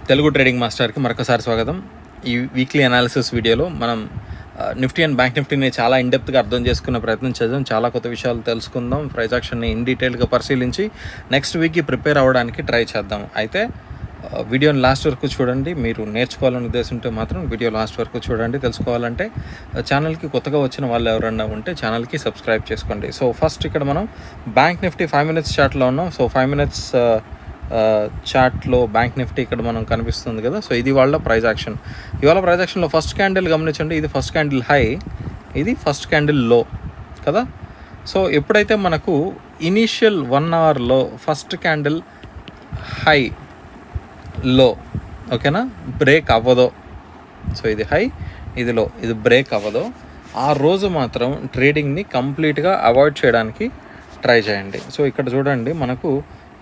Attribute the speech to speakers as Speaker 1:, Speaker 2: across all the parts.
Speaker 1: Telugu trading మాస్టర్కి మరొకసారి స్వాగతం. ఈ వీక్లీ అనాలిసిస్ వీడియోలో మనం నిఫ్టీ అండ్ బ్యాంక్ నిఫ్టీని చాలా ఇన్డెప్త్గా అర్థం చేసుకునే ప్రయత్నం చేద్దాం. చాలా కొత్త విషయాలు తెలుసుకుందాం. ప్రైస్ యాక్షన్ని ఇన్ డీటెయిల్గా పరిశీలించి నెక్స్ట్ వీక్కి ప్రిపేర్ అవ్వడానికి ట్రై చేద్దాం. అయితే వీడియోని లాస్ట్ వరకు చూడండి. మీరు నేర్చుకోవాలని ఉద్దేశం ఉంటే మాత్రం వీడియో లాస్ట్ వరకు చూడండి. తెలుసుకోవాలంటే ఛానల్కి కొత్తగా వచ్చిన వాళ్ళు ఎవరన్నా ఉంటే ఛానల్కి సబ్స్క్రైబ్ చేసుకోండి. సో ఫస్ట్ ఇక్కడ మనం బ్యాంక్ నిఫ్టీ 5 minutes చార్ట్లో ఉన్నాం. సో 5 minutes చార్ట్లో బ్యాంక్ నిఫ్టీ ఇక్కడ మనం కనిపిస్తుంది కదా. సో ఇది వాళ్ళ ప్రైస్ యాక్షన్. ఇవాళ ప్రైస్ యాక్షన్లో ఫస్ట్ క్యాండిల్ గమనించండి. ఇది ఫస్ట్ క్యాండిల్ హై, ఇది ఫస్ట్ క్యాండిల్ లో కదా. సో ఎప్పుడైతే మనకు ఇనీషియల్ 1 hourలో ఫస్ట్ క్యాండిల్ హై లో ఓకేనా బ్రేక్ అవ్వదో, సో ఇది హై ఇది లో, ఇది బ్రేక్ అవ్వదో, ఆ రోజు మాత్రం ట్రేడింగ్ని కంప్లీట్గా అవాయిడ్ చేయడానికి ట్రై చేయండి. సో ఇక్కడ చూడండి, మనకు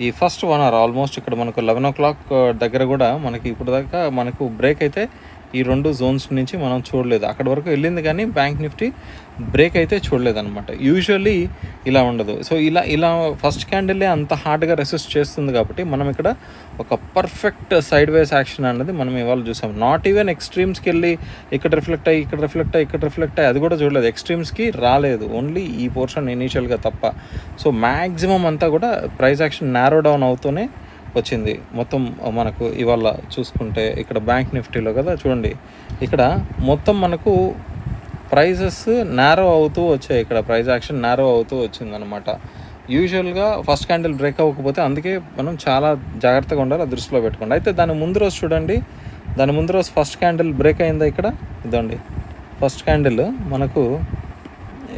Speaker 1: ఈ ఫస్ట్ 1 hour ఆల్మోస్ట్ ఇక్కడ మనకు 11 o'clock దగ్గర కూడా మనకి ఇప్పుడు దాకా మనకు బ్రేక్ అయితే ఈ రెండు జోన్స్ నుంచి మనం చూడలేదు. అక్కడి వరకు వెళ్ళింది కానీ బ్యాంక్ నిఫ్టీ బ్రేక్ అయితే చూడలేదు అనమాట. యూజువల్లీ ఇలా ఉండదు. సో ఇలా ఫస్ట్ క్యాండిల్లే అంత హార్డ్గా రెసిస్ట్ చేస్తుంది కాబట్టి మనం ఇక్కడ ఒక పర్ఫెక్ట్ సైడ్ వేస్ యాక్షన్ అన్నది మనం ఇవాళ చూసాం. నాట్ ఈవెన్ ఎక్స్ట్రీమ్స్కి వెళ్ళి ఇక్కడ రిఫ్లెక్ట్ అయ్యి ఇక్కడ రిఫ్లెక్ట్ అయ్యి ఇక్కడ రిఫ్లెక్ట్ అయ్యి అది కూడా చూడలేదు. ఎక్స్ట్రీమ్స్కి రాలేదు, ఓన్లీ ఈ పోర్షన్ ఇనీషియల్గా తప్ప. సో మ్యాక్సిమం అంతా కూడా ప్రైస్ యాక్షన్ నారో డౌన్ అవుతూనే వచ్చింది. మొత్తం మనకు ఇవాళ చూసుకుంటే ఇక్కడ బ్యాంక్ నిఫ్టీలో కదా చూడండి, ఇక్కడ మొత్తం మనకు ప్రైజెస్ నారో అవుతూ వచ్చాయి. ఇక్కడ ప్రైస్ యాక్షన్ నారో అవుతూ వచ్చిందనమాట. యూజువల్గా ఫస్ట్ క్యాండిల్ బ్రేక్ అవ్వకపోతే అందుకే మనం చాలా జాగ్రత్తగా ఉండాలి, అది దృష్టిలో పెట్టుకోండి. అయితే దాని ముందు రోజు చూడండి, దాని ముందు రోజు ఫస్ట్ క్యాండిల్ బ్రేక్ అయిందా ఇక్కడ, ఇదండి ఫస్ట్ క్యాండిల్ మనకు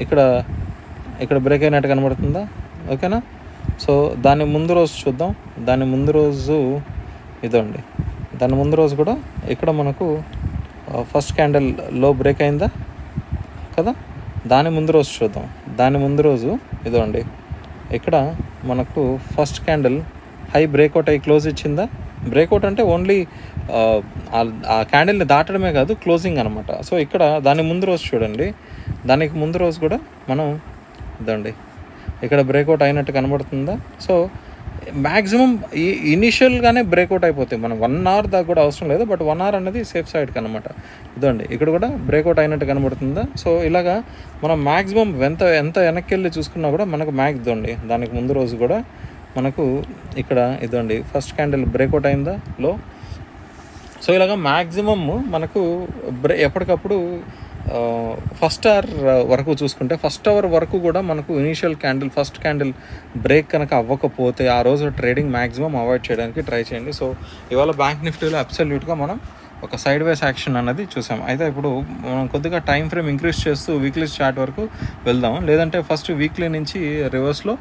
Speaker 1: ఇక్కడ బ్రేక్ అయినట్టు కనబడుతుందా, ఓకేనా. సో దాని ముందు రోజు చూద్దాం. దాని ముందు రోజు ఇదండి, దాని ముందు రోజు కూడా ఇక్కడ మనకు ఫస్ట్ క్యాండిల్ లో బ్రేక్ అయిందా కదా. దాని ముందు రోజు చూద్దాం. దాని ముందు రోజు ఇదండి, ఇక్కడ మనకు ఫస్ట్ క్యాండిల్ హై బ్రేక్అవుట్ అయ్యి క్లోజ్ ఇచ్చిందా. బ్రేక్అవుట్ అంటే ఓన్లీ ఆ క్యాండిల్ని దాటడమే కాదు, క్లోజింగ్ అనమాట. సో ఇక్కడ దాని ముందు రోజు చూడండి, దానికి ముందు రోజు కూడా మనం ఇదండి ఇక్కడ బ్రేక్అవుట్ అయినట్టు కనబడుతుందా. సో మ్యాక్సిమం ఇనీషియల్గానే బ్రేక్అవుట్ అయిపోతాయి. మనం 1 hour దాకా కూడా అవసరం లేదు, బట్ 1 hour అనేది సేఫ్ సైడ్కి అనమాట. ఇదండి ఇక్కడ కూడా బ్రేక్అవుట్ అయినట్టు కనబడుతుందా. సో ఇలాగా మనం మ్యాక్సిమం ఎంత వెనక్కి వెళ్ళి చూసుకున్నా కూడా మనకు ఇదండి దానికి ముందు రోజు కూడా మనకు ఇక్కడ ఇదండి ఫస్ట్ క్యాండిల్ బ్రేక్అవుట్ అయిందా లో. సో ఇలాగా మ్యాక్సిమమ్ మనకు ఎప్పటికప్పుడు ఫస్ట్ అవర్ వరకు చూసుకుంటే ఫస్ట్ అవర్ వరకు కూడా మనకు initial candle first candle break కనుక అవ్వకపోతే ఆ రోజు ట్రేడింగ్ మ్యాక్సిమం అవాయిడ్ చేయడానికి ట్రై చేయండి. సో ఇవాళ బ్యాంక్ నిఫ్టీలో అబ్సల్యూట్గా మనం ఒక సైడ్ వేస్ యాక్షన్ అన్నది చూసాం. అయితే ఇప్పుడు మనం కొద్దిగా టైం ఫ్రేమ్ ఇంక్రీజ్ చేస్తూ వీక్లీ చార్ట్ వరకు వెళ్దాం, లేదంటే ఫస్ట్ వీక్లీ నుంచి రివర్స్లో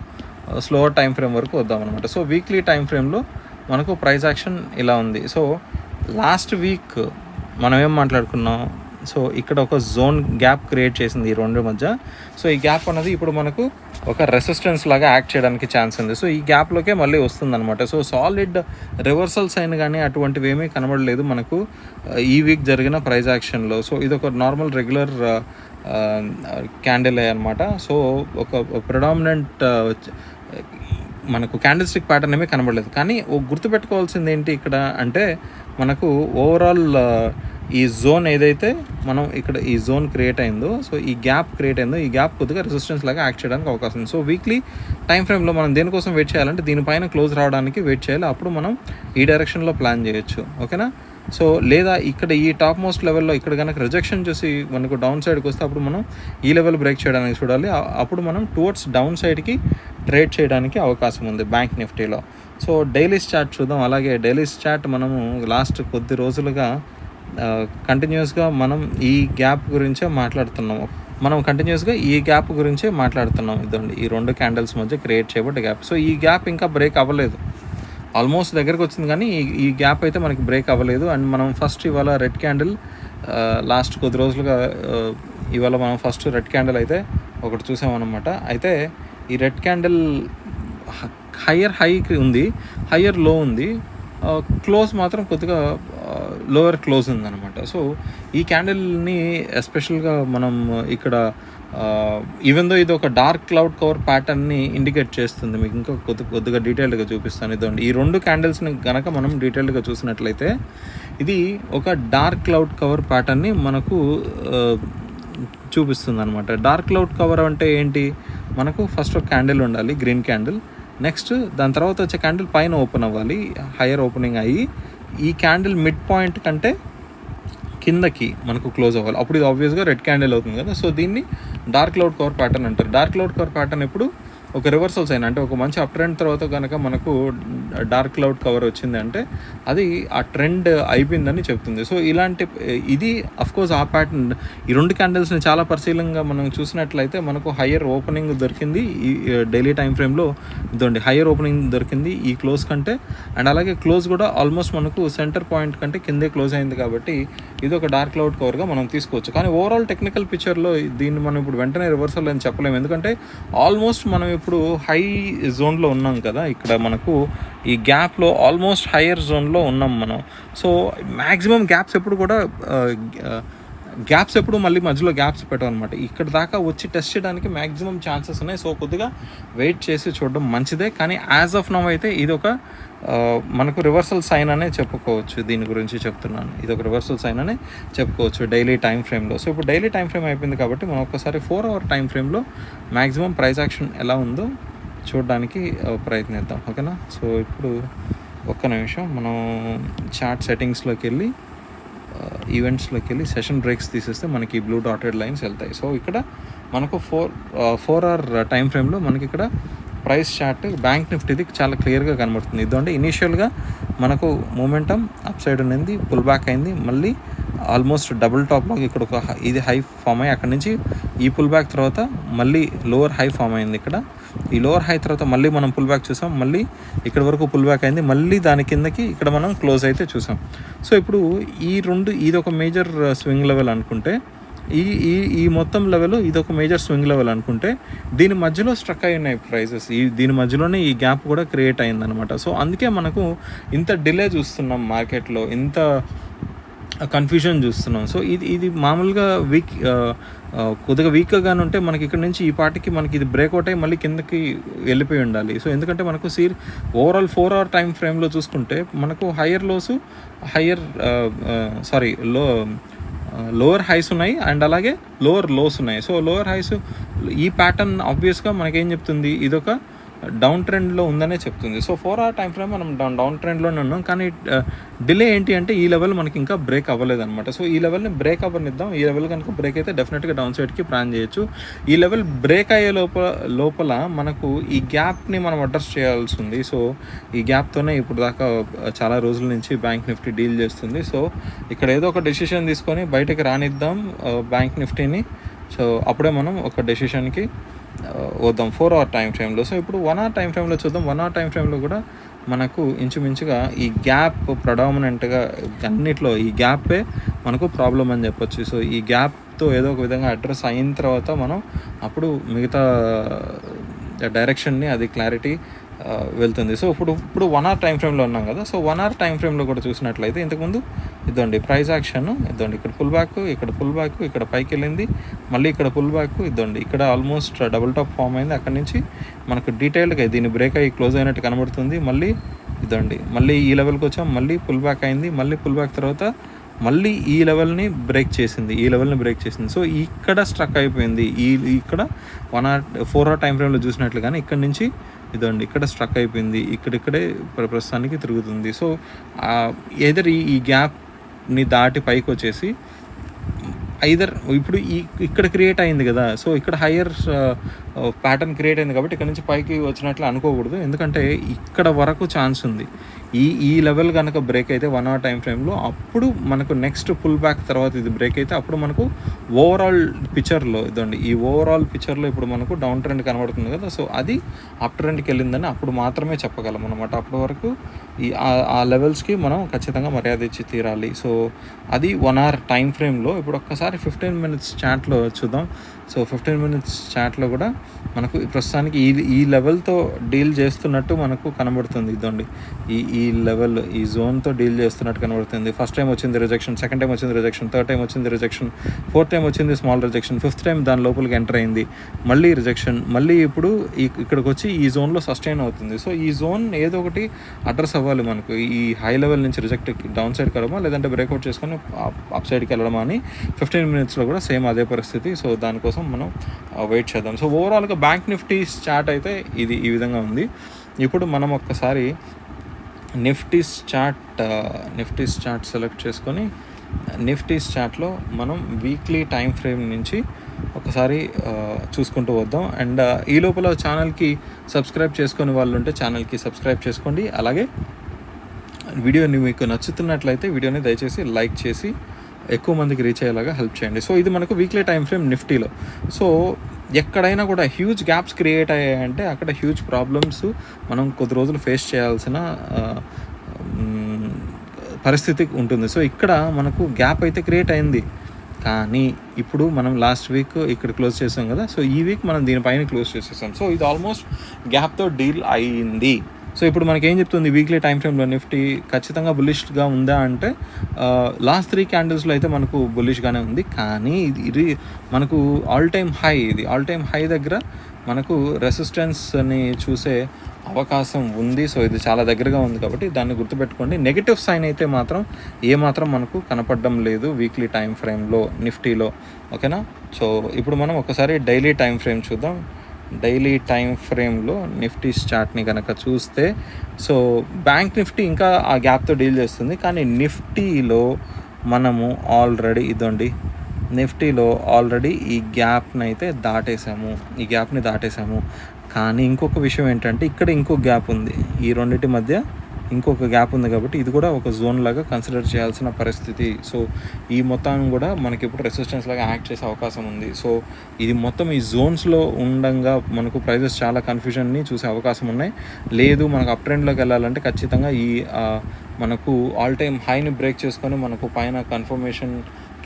Speaker 1: స్లోవర్ టైం ఫ్రేమ్ వరకు వద్దాం అనమాట. సో వీక్లీ టైం ఫ్రేమ్లో మనకు ప్రైస్ యాక్షన్ ఇలా ఉంది. సో లాస్ట్ వీక్ మనం ఏం మాట్లాడుకున్నాం, సో ఇక్కడ ఒక జోన్ గ్యాప్ క్రియేట్ చేసింది ఈ రెండు మధ్య. సో ఈ గ్యాప్ అనేది ఇప్పుడు మనకు ఒక రెసిస్టెన్స్ లాగా యాక్ట్ చేయడానికి ఛాన్స్ ఉంది. సో ఈ గ్యాప్లోకే మళ్ళీ వస్తుందన్నమాట. సో సాలిడ్ రివర్సల్స్ అయిన కానీ అటువంటివి ఏమీ కనబడలేదు మనకు ఈ వీక్ జరిగిన ప్రైస్ యాక్షన్లో. సో ఇది ఒక నార్మల్ రెగ్యులర్ క్యాండిల్ అనమాట. సో ఒక ప్రిడామినెంట్ మనకు క్యాండిల్ స్టిక్ ప్యాటర్న్ ఏమీ కనబడలేదు. కానీ గుర్తుపెట్టుకోవాల్సింది ఏంటి ఇక్కడ అంటే, మనకు ఓవరాల్ ఈ జోన్ ఏదైతే మనం ఇక్కడ ఈ జోన్ క్రియేట్ అయిందో, సో ఈ గ్యాప్ క్రియేట్ అయిందో, ఈ గ్యాప్ కొద్దిగా రెసిస్టెన్స్ లాగా యాక్ట్ చేయడానికి అవకాశం ఉంది. సో వీక్లీ టైం ఫ్రేమ్లో మనం దేనికోసం వెయిట్ చేయాలంటే దీనిపైన క్లోజ్ రావడానికి వెయిట్ చేయాలి. అప్పుడు మనం ఈ డైరెక్షన్లో ప్లాన్ చేయొచ్చు, ఓకేనా. సో లేదా ఇక్కడ ఈ టాప్ మోస్ట్ లెవెల్లో ఇక్కడ కనుక రిజెక్షన్ చూసి మనకు డౌన్ సైడ్కి వస్తే అప్పుడు మనం ఈ లెవెల్ బ్రేక్ చేయడానికి చూడాలి. అప్పుడు మనం టువర్డ్స్ డౌన్ సైడ్కి ట్రేడ్ చేయడానికి అవకాశం ఉంది బ్యాంక్ నిఫ్టీలో. సో డైలీస్ చార్ట్ చూద్దాం. అలాగే డైలీస్ చార్ట్ మనము లాస్ట్ కొద్ది రోజులుగా కంటిన్యూస్గా మనం ఈ గ్యాప్ గురించే మాట్లాడుతున్నాము. ఇదండి ఈ రెండు క్యాండిల్స్ మధ్య క్రియేట్ చేయబడ్డ గ్యాప్. సో ఈ గ్యాప్ ఇంకా బ్రేక్ అవ్వలేదు, ఆల్మోస్ట్ దగ్గరకు వచ్చింది కానీ ఈ గ్యాప్ అయితే మనకి బ్రేక్ అవ్వలేదు. అండ్ మనం ఫస్ట్ ఇవాళ రెడ్ క్యాండిల్ లాస్ట్ కొద్ది రోజులుగా ఇవాళ మనం ఫస్ట్ రెడ్ క్యాండిల్ అయితే ఒకటి చూసామన్నమాట. అయితే ఈ రెడ్ క్యాండిల్ హయ్యర్ హైకి ఉంది, హయ్యర్ లో ఉంది, క్లోజ్ మాత్రం కొద్దిగా లోవర్ క్లోజ్ ఉందన్నమాట. సో ఈ క్యాండిల్ని ఎస్పెషల్గా మనం ఇక్కడ ఈవెన్ దో ఇది ఒక డార్క్ క్లౌడ్ కవర్ ప్యాటర్న్ని ఇండికేట్ చేస్తుంది. మీకు ఇంకా కొద్దిగా డీటెయిల్డ్గా చూపిస్తాను. ఇదండి ఈ 2 క్యాండిల్స్ని కనుక మనం డీటెయిల్డ్గా చూసినట్లయితే ఇది ఒక డార్క్ క్లౌడ్ కవర్ ప్యాటర్న్ని మనకు చూపిస్తుంది అనమాట. డార్క్ క్లౌడ్ కవర్ అంటే ఏంటి, మనకు ఫస్ట్ ఒక క్యాండిల్ ఉండాలి, గ్రీన్ క్యాండిల్. నెక్స్ట్ దాని తర్వాత వచ్చే క్యాండిల్ పైన ఓపెన్ అవ్వాలి, హయ్యర్ ఓపెనింగ్ అయ్యి ఈ క్యాండిల్ మిడ్ పాయింట్ కంటే కిందకి మనకు క్లోజ్ అవ్వాలి. అప్పుడు ఇది ఆబ్వియస్గా రెడ్ క్యాండిల్ అవుతుంది కదా. సో దీన్ని డార్క్ క్లౌడ్ కవర్ ప్యాటర్న్ అంటారు. డార్క్ క్లౌడ్ కవర్ ప్యాటర్న్ ఎప్పుడు ఒక రివర్సల్స్ అయినా, అంటే ఒక మంచి అప్ ట్రెండ్ తర్వాత కనుక మనకు డార్క్ క్లౌడ్ కవర్ వచ్చింది అంటే అది ఆ ట్రెండ్ అయిపోయిందని చెప్తుంది. సో ఇలాంటి ఇది అఫ్కోర్స్ ఆ ప్యాటర్న్ ఈ 2 క్యాండిల్స్ని చాలా పరిశీలనగా మనం చూసినట్లయితే మనకు హయ్యర్ ఓపెనింగ్ దొరికింది ఈ డైలీ టైం ఫ్రేమ్లో. ఇదండి హయ్యర్ ఓపెనింగ్ దొరికింది ఈ క్లోజ్ కంటే, అండ్ అలాగే క్లోజ్ కూడా ఆల్మోస్ట్ మనకు సెంటర్ పాయింట్ కంటే కిందే క్లోజ్ అయింది. కాబట్టి ఇది ఒక డార్క్ క్లౌడ్ కవర్గా మనం తీసుకోవచ్చు. కానీ ఓవరాల్ టెక్నికల్ పిక్చర్లో దీన్ని మనం ఇప్పుడు వెంటనే రివర్సల్ అని చెప్పలేము. ఎందుకంటే ఆల్మోస్ట్ మనం ఇప్పుడు హై జోన్లో ఉన్నాం కదా. ఇక్కడ మనకు ఈ గ్యాప్లో ఆల్మోస్ట్ హయ్యర్ జోన్లో ఉన్నాం మనం. సో మ్యాక్సిమం గ్యాప్స్ ఎప్పుడు మళ్ళీ మధ్యలో గ్యాప్స్ పెట్టమన్నమాట. ఇక్కడ దాకా వచ్చి టెస్ట్ చేయడానికి మ్యాక్సిమం ఛాన్సెస్ ఉన్నాయి. సో కొద్దిగా వెయిట్ చేసి చూడడం మంచిదే. కానీ యాజ్ ఆఫ్ నౌ అయితే ఇది ఒక మనకు రివర్సల్ సైన్ అనే చెప్పుకోవచ్చు. దీని గురించి చెప్తున్నాను, ఇది ఒక రివర్సల్ సైన్ అనే చెప్పుకోవచ్చు డైలీ టైం ఫ్రేమ్లో. సో ఇప్పుడు డైలీ టైం ఫ్రేమ్ అయిపోయింది కాబట్టి మనం ఒక్కసారి 4 అవర్ టైం ఫ్రేమ్లో మ్యాక్సిమం ప్రైస్ యాక్షన్ ఎలా ఉందో చూడడానికి ప్రయత్నిద్దాం, ఓకేనా. సో ఇప్పుడు ఒక్క నిమిషం మనం చార్ట్ సెట్టింగ్స్లోకి వెళ్ళి ఈవెంట్స్లోకి వెళ్ళి సెషన్ బ్రేక్స్ తీసేస్తే మనకి బ్లూ డాటెడ్ లైన్స్ వెళ్తాయి. సో ఇక్కడ మనకు 4 అవర్ టైం ఫ్రేమ్లో మనకి ఇక్కడ ప్రైస్ చార్ట్ బ్యాంక్ నిఫ్టీది చాలా క్లియర్గా కనబడుతుంది. ఇదంటే ఇనీషియల్గా మనకు మూమెంటం అప్ సైడ్ ఉన్నది, పుల్ బ్యాక్ అయింది, మళ్ళీ ఆల్మోస్ట్ డబుల్ టాప్ లాగా ఇక్కడ ఒక ఇది హై ఫామ్ అయ్యి అక్కడ నుంచి ఈ పుల్ బ్యాక్ తర్వాత మళ్ళీ లోవర్ హై ఫామ్ అయింది. ఇక్కడ ఈ లోవర్ హై తర్వాత మళ్ళీ మనం పుల్ బ్యాక్ చూసాం, మళ్ళీ ఇక్కడ వరకు పుల్ బ్యాక్ అయింది, మళ్ళీ దాని కిందకి ఇక్కడ మనం క్లోజ్ అయితే చూసాం. సో ఇప్పుడు ఇది ఒక మేజర్ స్వింగ్ లెవెల్ అనుకుంటే, ఈ మొత్తం లెవెల్ ఇది ఒక మేజర్ స్వింగ్ లెవెల్ అనుకుంటే, దీని మధ్యలో స్ట్రక్ అయి ఉన్నాయి ప్రైజెస్. దీని మధ్యలోనే ఈ గ్యాప్ కూడా క్రియేట్ అయిందనమాట. సో అందుకే మనకు ఇంత డిలే చూస్తున్నాం మార్కెట్లో, ఇంత కన్ఫ్యూజన్ చూస్తున్నాం. సో ఇది మామూలుగా కొద్దిగా వీక్గానే ఉంటే మనకి ఇక్కడ నుంచి ఈ పాటికి మనకి ఇది బ్రేక్అవుట్ అయ్యి మళ్ళీ కిందకి వెళ్ళిపోయి ఉండాలి. సో ఎందుకంటే మనకు ఓవరాల్ 4 అవర్ టైం ఫ్రేమ్లో చూసుకుంటే మనకు లోవర్ హైస్ ఉన్నాయి అండ్ అలాగే లోవర్ లోస్ ఉన్నాయి. సో లోవర్ హైస్ ఈ ప్యాటర్న్ ఆబ్వియస్గా మనకేం చెప్తుంది, ఇదొక డౌన్ ట్రెండ్లో ఉందనే చెప్తుంది. సో 4 అవర్ టైం ఫ్రేమ్ మనం డౌన్ ట్రెండ్లోనే ఉన్నాం. కానీ డిలే ఏంటి అంటే ఈ లెవెల్ మనకి ఇంకా బ్రేక్ అవ్వలేదన్నమాట. సో ఈ లెవెల్ని బ్రేక్ అవ్వనిద్దాం. ఈ లెవెల్ కనుక బ్రేక్ అయితే డెఫినెట్గా డౌన్ సైడ్కి ప్లాన్ చేయొచ్చు. ఈ లెవెల్ బ్రేక్ అయ్యే లోపల మనకు ఈ గ్యాప్ని మనం అడ్రస్ చేయాల్సి ఉంది. సో ఈ గ్యాప్తోనే ఇప్పుడు దాకా చాలా రోజుల నుంచి బ్యాంక్ నిఫ్టీ డీల్ చేస్తుంది. సో ఇక్కడ ఏదో ఒక డెసిషన్ తీసుకొని బయటకు రానిద్దాం బ్యాంక్ నిఫ్టీని. సో అప్పుడే మనం ఒక డెసిషన్కి వద్దాం 4 అవర్ టైం ఫ్రేమ్లో. సో ఇప్పుడు 1 అవర్ టైం ఫ్రేమ్లో చూద్దాం. 1 అవర్ టైం ఫ్రేమ్లో కూడా మనకు ఇంచుమించుగా ఈ గ్యాప్ ప్రొడామినెంట్గా అన్నిట్లో ఈ గ్యాపే మనకు ప్రాబ్లం అని చెప్పొచ్చు. సో ఈ గ్యాప్తో ఏదో ఒక విధంగా అడ్రస్ అయిన తర్వాత మనం అప్పుడు మిగతా డైరెక్షన్ని అది క్లారిటీ వెళ్తుంది. సో ఇప్పుడు 1 అవర్ టైం ఫ్రేమ్లో ఉన్నాం కదా. సో 1 అవర్ టైం ఫ్రేమ్లో కూడా చూసినట్లయితే ఇంతకుముందు ఇదండి ప్రైస్ యాక్షన్, ఇదండి ఇక్కడ పుల్ బ్యాక్, ఇక్కడ పైకి వెళ్ళింది, మళ్ళీ ఇక్కడ పుల్ బ్యాక్, ఇదండి ఇక్కడ ఆల్మోస్ట్ డబుల్ టాప్ ఫామ్ అయింది. అక్కడ నుంచి మనకు డీటెయిల్డ్గా దీన్ని బ్రేక్ అయ్యి క్లోజ్ అయినట్టు కనబడుతుంది. మళ్ళీ ఇదండి మళ్ళీ ఈ లెవెల్కి వచ్చాం, మళ్ళీ పుల్ బ్యాక్ అయింది, మళ్ళీ పుల్ బ్యాక్ తర్వాత మళ్ళీ ఈ లెవెల్ని బ్రేక్ చేసింది. సో ఇక్కడ స్ట్రక్ అయిపోయింది. ఇక్కడ 4 అవర్ టైం ఫ్రేమ్లో చూసినట్లు కానీ ఇక్కడ నుంచి ఇదండి ఇక్కడ స్ట్రక్ అయిపోయింది, ఇక్కడిక్కడే ప్రస్తుతానికి తిరుగుతుంది. సో ఏదర్ ఈ గ్యాప్ని దాటి పైకి వచ్చేసి ఇప్పుడు ఇక్కడ క్రియేట్ అయింది కదా. సో ఇక్కడ హయ్యర్ ప్యాటర్న్ క్రియేట్ అయింది కాబట్టి ఇక్కడ నుంచి పైకి వచ్చినట్లు అనుకోకూడదు. ఎందుకంటే ఇక్కడ వరకు ఛాన్స్ ఉంది. ఈ లెవెల్ కనుక బ్రేక్ అయితే 1 అవర్ టైం ఫ్రేమ్లో అప్పుడు మనకు నెక్స్ట్ పుల్ బ్యాక్ తర్వాత ఇది బ్రేక్ అయితే అప్పుడు మనకు ఓవరాల్ పిక్చర్లో ఇదండి ఈ ఓవరాల్ పిక్చర్లో ఇప్పుడు మనకు డౌన్ ట్రెండ్ కనబడుతుంది కదా. సో అది అప్ ట్రెండ్కి వెళ్ళిందని అప్పుడు మాత్రమే చెప్పగలం అనమాట. అప్పటి వరకు ఆ లెవెల్స్కి మనం ఖచ్చితంగా మర్యాద ఇచ్చి తీరాలి. సో అది 1 అవర్ టైం ఫ్రేమ్లో. ఇప్పుడు ఒక్కసారి 15 మినిట్స్ చాట్లో చూద్దాం. సో 15 మినిట్స్ చాట్లో కూడా మనకు ప్రస్తుతానికి ఈ లెవెల్తో డీల్ చేస్తున్నట్టు మనకు కనబడుతుంది. ఇదండి ఈ లెవెల్, ఈ జోన్తో డీల్ చేస్తున్నట్టు కనబడుతుంది. ఫస్ట్ టైం వచ్చింది రిజెక్షన్, సెకండ్ టైం వచ్చింది రిజెక్షన్, థర్డ్ టైం వచ్చింది రిజెక్షన్, ఫోర్త్ టైం వచ్చింది స్మాల్ రిజెక్షన్, ఫిఫ్త్ టైం దాని లోపలికి ఎంటర్ అయింది, మళ్ళీ రిజెక్షన్, మళ్ళీ ఇప్పుడు ఇక్కడికి వచ్చి ఈ జోన్లో సస్టైన్ అవుతుంది. సో ఈ జోన్ ఏదో ఒకటి అడ్రస్ అవ్వాలి మనకు. ఈ హై లెవెల్ నుంచి రిజెక్ట్ డౌన్ సైడ్కి వెళ్ళడమా, లేదంటే బ్రేక్అవుట్ చేసుకొని అప్ సైడ్కి వెళ్ళడమా అని 15 minutesలో కూడా సేమ్ అదే పరిస్థితి. సో దానికోసం మనం వెయిట్ చేద్దాం. సో ఓవరాల్గా బ్యాంక్ నిఫ్టీ చార్ట్ అయితే ఇది ఈ విధంగా ఉంది. ఇప్పుడు మనం ఒక్కసారి నిఫ్టీ చార్ట్ సెలెక్ట్ చేసుకొని నిఫ్టీ చార్ట్లో మనం వీక్లీ టైం ఫ్రేమ్ నుంచి ఒకసారి చూసుకుంటూ వద్దాం. అండ్ ఈ లోపల ఛానల్కి సబ్స్క్రైబ్ చేసుకునే వాళ్ళు ఉంటే ఛానల్కి సబ్స్క్రైబ్ చేసుకోండి. అలాగే వీడియోని మీకు నచ్చుతున్నట్లయితే వీడియోని దయచేసి లైక్ చేసి ఎక్కువ మందికి రీచ్ అయ్యేలాగా హెల్ప్ చేయండి. సో ఇది మనకు వీక్లీ టైం ఫ్రేమ్ నిఫ్టీలో. సో ఎక్కడైనా కూడా హ్యూజ్ గ్యాప్స్ క్రియేట్ అయ్యాయంటే అక్కడ హ్యూజ్ ప్రాబ్లమ్స్ మనం కొద్ది రోజులు ఫేస్ చేయాల్సిన పరిస్థితి ఉంటుంది. సో ఇక్కడ మనకు గ్యాప్ అయితే క్రియేట్ అయింది, కానీ ఇప్పుడు మనం లాస్ట్ వీక్ ఇక్కడ క్లోజ్ చేసాం కదా. సో ఈ వీక్ మనం దీనిపైన క్లోజ్ చేసేసాం. సో ఇది ఆల్మోస్ట్ గ్యాప్తో డీల్ అయింది. సో ఇప్పుడు మనకి ఏం చెప్తుంది, వీక్లీ టైం ఫ్రేమ్లో నిఫ్టీ ఖచ్చితంగా బుల్లిష్గా ఉందా అంటే లాస్ట్ 3 క్యాండిల్స్లో అయితే మనకు బుల్లిష్గానే ఉంది. కానీ ఇది మనకు ఆల్ టైమ్ హై దగ్గర మనకు రెసిస్టెన్స్ని చూసే అవకాశం ఉంది. సో ఇది చాలా దగ్గరగా ఉంది కాబట్టి దాన్ని గుర్తుపెట్టుకోండి. నెగిటివ్ సైన్ అయితే మాత్రం ఏమాత్రం మనకు కనపడడం లేదు వీక్లీ టైం ఫ్రేమ్లో నిఫ్టీలో. ఓకేనా. సో ఇప్పుడు మనం ఒకసారి డైలీ టైం ఫ్రేమ్ చూద్దాం. డైలీ టైం ఫ్రేమ్లో నిఫ్టీ చార్ట్ని కనుక చూస్తే, సో బ్యాంక్ నిఫ్టీ ఇంకా ఆ గ్యాప్తో డీల్ చేస్తుంది. కానీ నిఫ్టీలో మనము ఆల్రెడీ నిఫ్టీలో ఆల్రెడీ ఈ గ్యాప్ని దాటేసాము. కానీ ఇంకొక విషయం ఏంటంటే ఇక్కడ ఇంకొక గ్యాప్ ఉంది, ఈ రెండింటి మధ్య ఇంకొక గ్యాప్ ఉంది కాబట్టి ఇది కూడా ఒక జోన్ లాగా కన్సిడర్ చేయాల్సిన పరిస్థితి. సో ఈ మొత్తం కూడా మనకి ఇప్పుడు రెసిస్టెన్స్ లాగా యాక్ట్ చేసే అవకాశం ఉంది. సో ఇది మొత్తం ఈ జోన్స్లో ఉండగా మనకు ప్రైజెస్ చాలా కన్ఫ్యూజన్ని చూసే అవకాశం ఉన్నాయి. లేదు మనకు అప్ ట్రెండ్లోకి వెళ్ళాలంటే ఖచ్చితంగా ఈ మనకు ఆల్ టైమ్ హైని బ్రేక్ చేసుకొని మనకు పైన కన్ఫర్మేషన్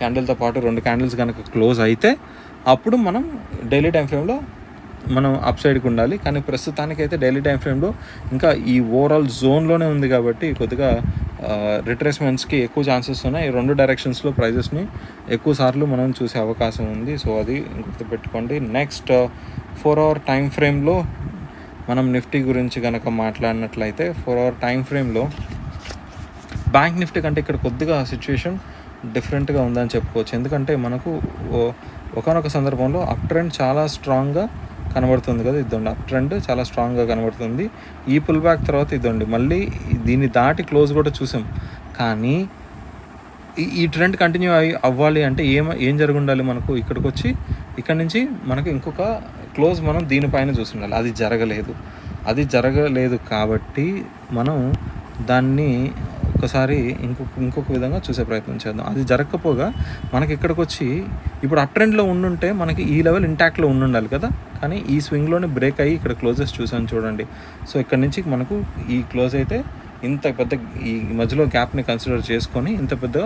Speaker 1: క్యాండిల్తో పాటు 2 క్యాండిల్స్ కనుక క్లోజ్ అయితే అప్పుడు మనం డైలీ టైం ఫ్రేమ్లో మనం అప్ సైడ్కి ఉండాలి. కానీ ప్రస్తుతానికైతే డైలీ టైం ఫ్రేమ్లో ఇంకా ఈ ఓవరాల్ జోన్లోనే ఉంది కాబట్టి కొద్దిగా రిట్రేస్మెంట్స్కి ఎక్కువ ఛాన్సెస్ ఉన్నాయి. 2 డైరెక్షన్స్లో ప్రైజెస్ని ఎక్కువ సార్లు మనం చూసే అవకాశం ఉంది. సో అది గుర్తుపెట్టుకోండి. నెక్స్ట్ 4 hour టైం ఫ్రేమ్లో మనం నిఫ్టీ గురించి కనుక మాట్లాడినట్లయితే 4 hour టైం ఫ్రేమ్లో బ్యాంక్ నిఫ్టీ కంటే ఇక్కడ కొద్దిగా సిచ్యువేషన్ డిఫరెంట్గా ఉందని చెప్పుకోవచ్చు. ఎందుకంటే మనకు ఒకానొక సందర్భంలో అప్ ట్రెండ్ చాలా స్ట్రాంగ్గా కనబడుతుంది కదా. ఇదండి అప్ ట్రెండ్ చాలా స్ట్రాంగ్గా కనబడుతుంది. ఈ పుల్ బ్యాక్ తర్వాత ఇదండి మళ్ళీ దీన్ని దాటి క్లోజ్ కూడా చూసాం. కానీ ఈ ట్రెండ్ కంటిన్యూ అవ్వాలి అంటే ఏం జరిగి ఉండాలి, మనకు ఇక్కడికి వచ్చి ఇక్కడి నుంచి మనకు ఇంకొక క్లోజ్ మనం దీనిపైన చూస్తుండాలి. అది జరగలేదు కాబట్టి మనం దాన్ని ఒకసారి ఇంకొక విధంగా చూసే ప్రయత్నం చేద్దాం. అది జరగకపోగా మనకి ఇక్కడికి వచ్చి ఇప్పుడు అప్ ట్రెండ్లో ఉండుంటే మనకి ఈ లెవెల్ ఇంటాక్ట్లో ఉండాలి కదా. కానీ ఈ స్వింగ్లోనే బ్రేక్ అయ్యి ఇక్కడ క్లోజెస్ చూసాను చూడండి. సో ఇక్కడ నుంచి మనకు ఈ క్లోజ్ అయితే ఇంత పెద్ద ఈ మధ్యలో గ్యాప్ని కన్సిడర్ చేసుకొని ఇంత పెద్ద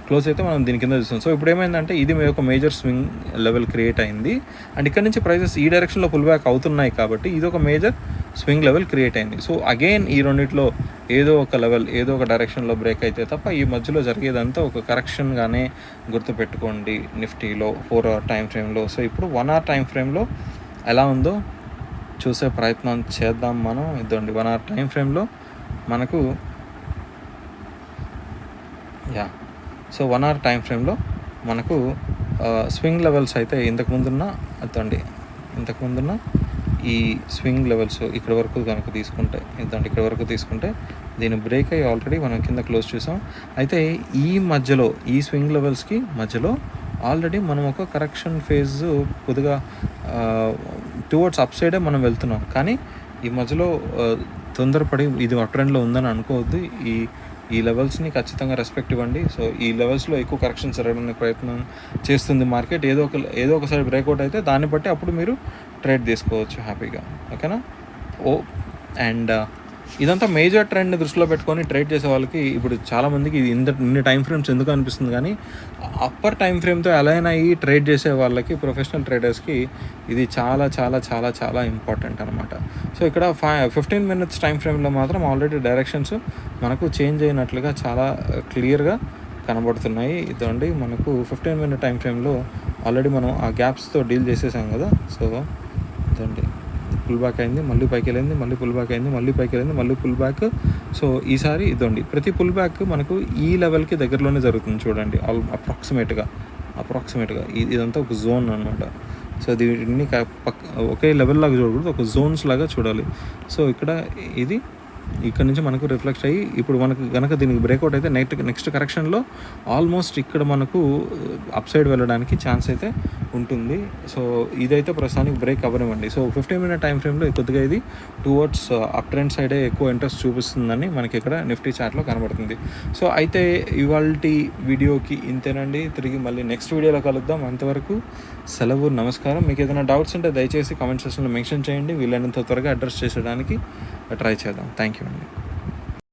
Speaker 1: క్లోజ్ అయితే మనం దీని కింద చూస్తాం. సో ఇప్పుడు ఏమైందంటే ఇది ఒక మేజర్ స్వింగ్ లెవెల్ క్రియేట్ అయింది. అండ్ ఇక్కడ నుంచి ప్రైజెస్ ఈ డైరెక్షన్లో పుల్ బ్యాక్ అవుతున్నాయి కాబట్టి ఇది ఒక మేజర్ స్వింగ్ లెవెల్ క్రియేట్ అయింది. సో అగైన్ ఈ రెండిట్లో ఏదో ఒక లెవెల్ ఏదో ఒక డైరెక్షన్లో బ్రేక్ అయితే తప్ప ఈ మధ్యలో జరిగేదంతా ఒక కరెక్షన్గానే గుర్తుపెట్టుకోండి నిఫ్టీలో 4 hour టైం ఫ్రేమ్లో. సో ఇప్పుడు 1 hour టైం ఫ్రేమ్లో ఎలా ఉందో చూసే ప్రయత్నం చేద్దాం మనం. ఇదండి 1 hour టైం ఫ్రేమ్లో మనకు సో 1 hour టైం ఫ్రేమ్లో మనకు స్వింగ్ లెవెల్స్ అయితే ఇంతకుముందున్న ఈ స్వింగ్ లెవెల్స్ ఇక్కడ వరకు కనుక తీసుకుంటే ఇక్కడ వరకు తీసుకుంటే దీన్ని బ్రేక్ అయ్యి ఆల్రెడీ మనం కింద క్లోజ్ చేసాం. అయితే ఈ మధ్యలో ఈ స్వింగ్ లెవెల్స్కి మధ్యలో ఆల్రెడీ మనం ఒక కరెక్షన్ ఫేజ్ కొద్దిగా టువర్డ్స్ అప్ సైడే మనం వెళ్తున్నాం. కానీ ఈ మధ్యలో తొందరపడి ఇది అప్ ట్రెండ్లో ఉందని అనుకోవద్దు. ఈ లెవెల్స్ని ఖచ్చితంగా రెస్పెక్ట్ ఇవ్వండి. సో ఈ లెవెల్స్లో ఎక్కువ కరెక్షన్ జరగడానికి ప్రయత్నం చేస్తుంది మార్కెట్. ఏదో ఒకసారి బ్రేక్అవుట్ అయితే దాన్ని బట్టి అప్పుడు మీరు ట్రేడ్ తీసుకోవచ్చు హ్యాపీగా. ఓకేనా. అండ్ ఇదంతా మేజర్ ట్రెండ్ని దృష్టిలో పెట్టుకొని ట్రేడ్ చేసే వాళ్ళకి ఇప్పుడు చాలామందికి ఇది ఇన్ని టైం ఫ్రేమ్స్ ఎందుకు అనిపిస్తుంది, కానీ అప్పర్ టైం ఫ్రేమ్తో అలైన్ అయ్యి ట్రేడ్ చేసే వాళ్ళకి, ప్రొఫెషనల్ ట్రేడర్స్కి ఇది చాలా చాలా చాలా చాలా ఇంపార్టెంట్ అనమాట. సో ఇక్కడ 15 minutes టైం ఫ్రేమ్లో మాత్రం ఆల్రెడీ డైరెక్షన్స్ మనకు చేంజ్ అయినట్లుగా చాలా క్లియర్గా కనబడుతున్నాయి. ఇదండి మనకు 15 minute టైం ఫ్రేమ్లో ఆల్రెడీ మనం ఆ గ్యాప్స్తో డీల్ చేసేసాం కదా. సో ఇదండి పుల్ బ్యాక్ అయింది, మళ్ళీ పైకి వెళ్ళింది, మళ్ళీ పుల్ బ్యాక్ అయింది, మళ్ళీ పైకి వెళ్ళింది, మళ్ళీ పుల్ బ్యాక్. సో ఈసారి ఇదండి ప్రతి పుల్ బ్యాక్ మనకు ఈ లెవెల్కి దగ్గరలోనే జరుగుతుంది చూడండి. అప్రాక్సిమేట్గా ఇదంతా ఒక జోన్ అనమాట. సో దీన్ని ఒకే లెవెల్ లాగా చూడకూడదు, ఒక జోన్స్ లాగా చూడాలి. సో ఇక్కడ నుంచి మనకు రిఫ్లెక్ట్ అయ్యి ఇప్పుడు మనకు కనుక దీనికి బ్రేక్అవుట్ అయితే నెక్స్ట్ కరెక్షన్లో ఆల్మోస్ట్ ఇక్కడ మనకు అప్ సైడ్ వెళ్ళడానికి ఛాన్స్ అయితే ఉంటుంది. సో ఇదైతే ప్రస్తుతానికి బ్రేక్ అవ్వనివ్వండి. సో 15 minute టైం ఫ్రేమ్లో కొద్దిగా ఇది టువర్డ్స్ అప్ ట్రెండ్ సైడే ఎక్కువ ఇంట్రెస్ట్ చూపిస్తుందని మనకి ఇక్కడ నిఫ్టీ చార్ట్లో కనబడుతుంది. సో అయితే ఇవాల్టి వీడియోకి ఇంతేనండి. తిరిగి మళ్ళీ నెక్స్ట్ వీడియోలో కలుద్దాం. అంతవరకు సెలవు, నమస్కారం. మీకు ఏదైనా డౌట్స్ ఉంటే దయచేసి కామెంట్ సెక్షన్లో మెన్షన్ చేయండి. వీలైనంత త్వరగా అడ్రస్ చేసేయడానికి ట్రై చేద్దాం. థ్యాంక్ యూ అండి.